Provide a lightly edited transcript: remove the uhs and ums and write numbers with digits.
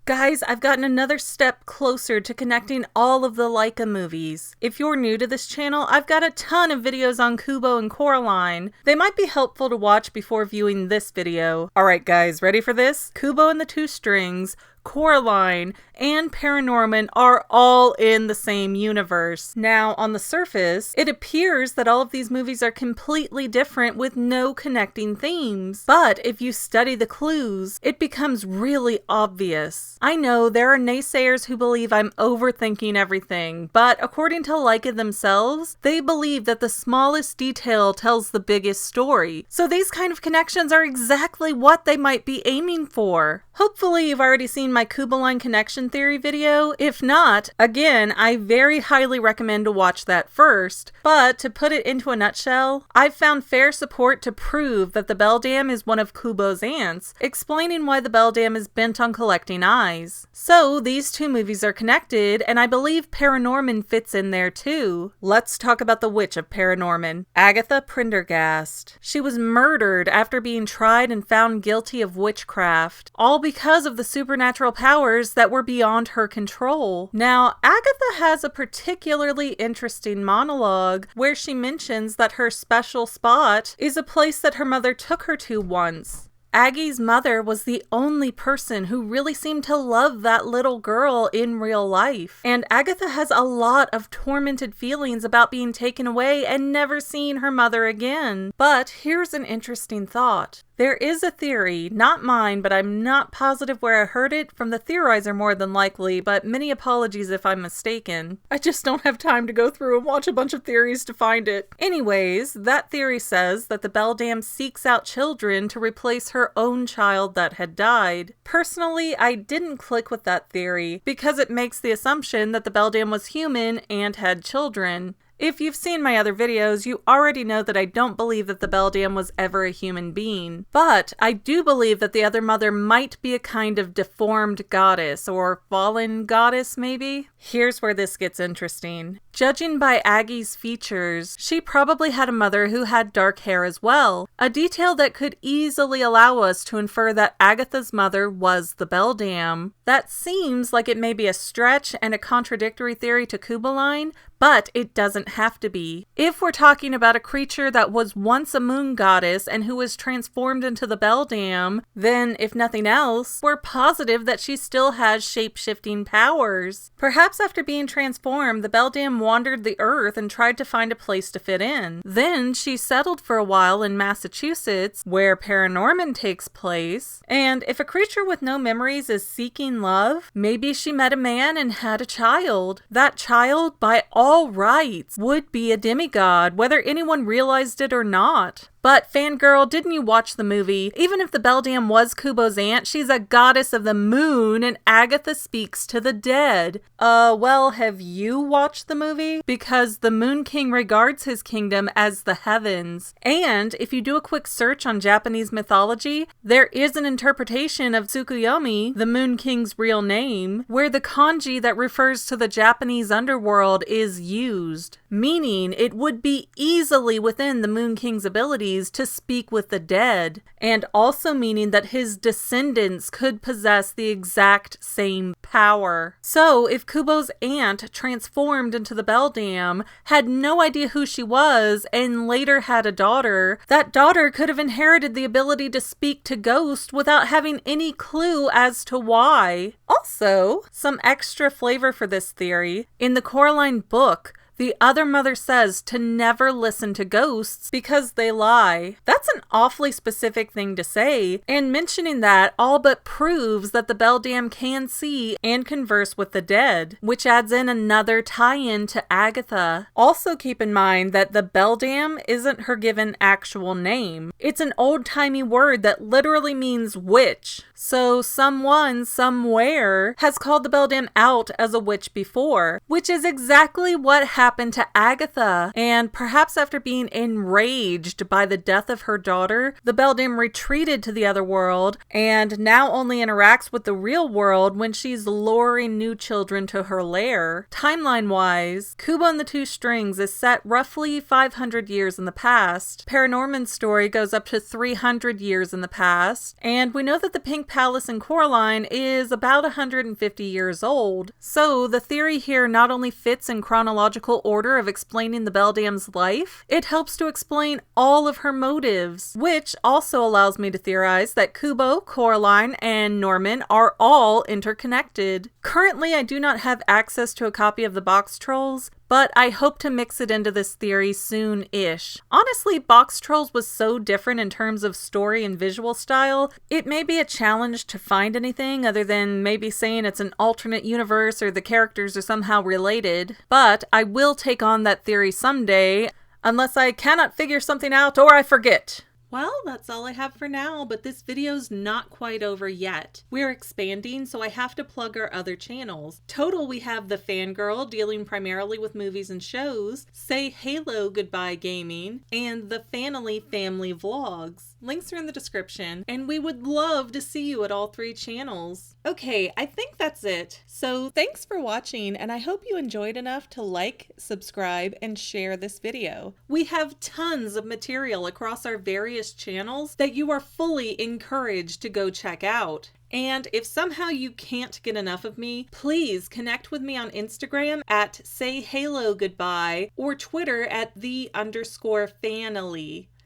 Guys, I've gotten another step closer to connecting all of the Laika movies. If you're new to this channel, I've got a ton of videos on Kubo and Coraline. They might be helpful to watch before viewing this video. Alright guys, ready for this? Kubo and the Two Strings, Coraline, and ParaNorman are all in the same universe. Now, on the surface, it appears that all of these movies are completely different with no connecting themes. But if you study the clues, it becomes really obvious. I know there are naysayers who believe I'm overthinking everything, but according to Laika themselves, they believe that the smallest detail tells the biggest story. So these kind of connections are exactly what they might be aiming for. Hopefully you've already seen my kuboline connection theory video. If not, again, I very highly recommend to watch that first. But to put it into a nutshell, I've found fair support to prove that the Beldam is one of Kubo's aunts, explaining why the Beldam is bent on collecting eyes. So these two movies are connected, and I believe ParaNorman fits in there too. Let's talk about the witch of ParaNorman, Agatha Prendergast. She was murdered after being tried and found guilty of witchcraft, all because of the supernatural powers that were beyond her control. Now, Agatha has a particularly interesting monologue where she mentions that her special spot is a place that her mother took her to once. Aggie's mother was the only person who really seemed to love that little girl in real life. And Agatha has a lot of tormented feelings about being taken away and never seeing her mother again. But here's an interesting thought. There is a theory, not mine, but I'm not positive where I heard it, from the theorizer more than likely, but many apologies if I'm mistaken. I just don't have time to go through and watch a bunch of theories to find it. Anyways, that theory says that the Beldam seeks out children to replace her own child that had died. Personally, I didn't click with that theory, because it makes the assumption that the Beldam was human and had children. If you've seen my other videos, you already know that I don't believe that the Beldam was ever a human being. But I do believe that the other mother might be a kind of deformed goddess, or fallen goddess maybe? Here's where this gets interesting. Judging by Aggie's features, she probably had a mother who had dark hair as well, a detail that could easily allow us to infer that Agatha's mother was the Beldam. That seems like it may be a stretch and a contradictory theory to kuboline, but it doesn't have to be. If we're talking about a creature that was once a moon goddess and who was transformed into the Beldam, then if nothing else, we're positive that she still has shape-shifting powers. Perhaps after being transformed, the Beldam wandered the earth and tried to find a place to fit in. Then she settled for a while in Massachusetts, where ParaNorman takes place, and if a creature with no memories is seeking love, maybe she met a man and had a child. That child, by all rights, would be a demigod, whether anyone realized it or not. But Fangirl, didn't you watch the movie? Even if the Beldam was Kubo's aunt, she's a goddess of the moon, and Agatha speaks to the dead. Well, have you watched the movie? Because the Moon King regards his kingdom as the heavens. And if you do a quick search on Japanese mythology, there is an interpretation of Tsukuyomi, the Moon King's real name, where the kanji that refers to the Japanese underworld is used, meaning it would be easily within the Moon King's abilities to speak with the dead, and also meaning that his descendants could possess the exact same power. So if Kubo's aunt transformed into the Beldam, had no idea who she was, and later had a daughter, that daughter could have inherited the ability to speak to ghosts without having any clue as to why. Also, some extra flavor for this theory, in the Coraline book, the other mother says to never listen to ghosts because they lie. That's an awfully specific thing to say, and mentioning that all but proves that the Beldam can see and converse with the dead, which adds in another tie-in to Agatha. Also keep in mind that the Beldam isn't her given actual name. It's an old-timey word that literally means witch. So someone, somewhere, has called the Beldam out as a witch before, which is exactly what happened to Agatha. And perhaps after being enraged by the death of her daughter, the Beldam retreated to the other world and now only interacts with the real world when she's luring new children to her lair. Timeline-wise, Kubo and the Two Strings is set roughly 500 years in the past. ParaNorman's story goes up to 300 years in the past, and we know that the Pink Palace and Coraline is about 150 years old, so the theory here not only fits in chronological order of explaining the Beldam's life, it helps to explain all of her motives, which also allows me to theorize that Kubo, Coraline, and Norman are all interconnected. Currently, I do not have access to a copy of the Box Trolls, but I hope to mix it into this theory soon-ish. Honestly, Box Trolls was so different in terms of story and visual style, it may be a challenge to find anything other than maybe saying it's an alternate universe or the characters are somehow related, but I will take on that theory someday, unless I cannot figure something out or I forget. Well, that's all I have for now, but this video's not quite over yet. We're expanding, so I have to plug our other channels. Total, we have the Fangirl, dealing primarily with movies and shows, Say Halo Goodbye Gaming, and the Fanily Family Vlogs. Links are in the description, and we would love to see you at all three channels. Okay, I think that's it. So thanks for watching, and I hope you enjoyed enough to like, subscribe, and share this video. We have tons of material across our various channels that you are fully encouraged to go check out. And if somehow you can't get enough of me, please connect with me on Instagram at sayhalogoodbye or Twitter at _Fanily.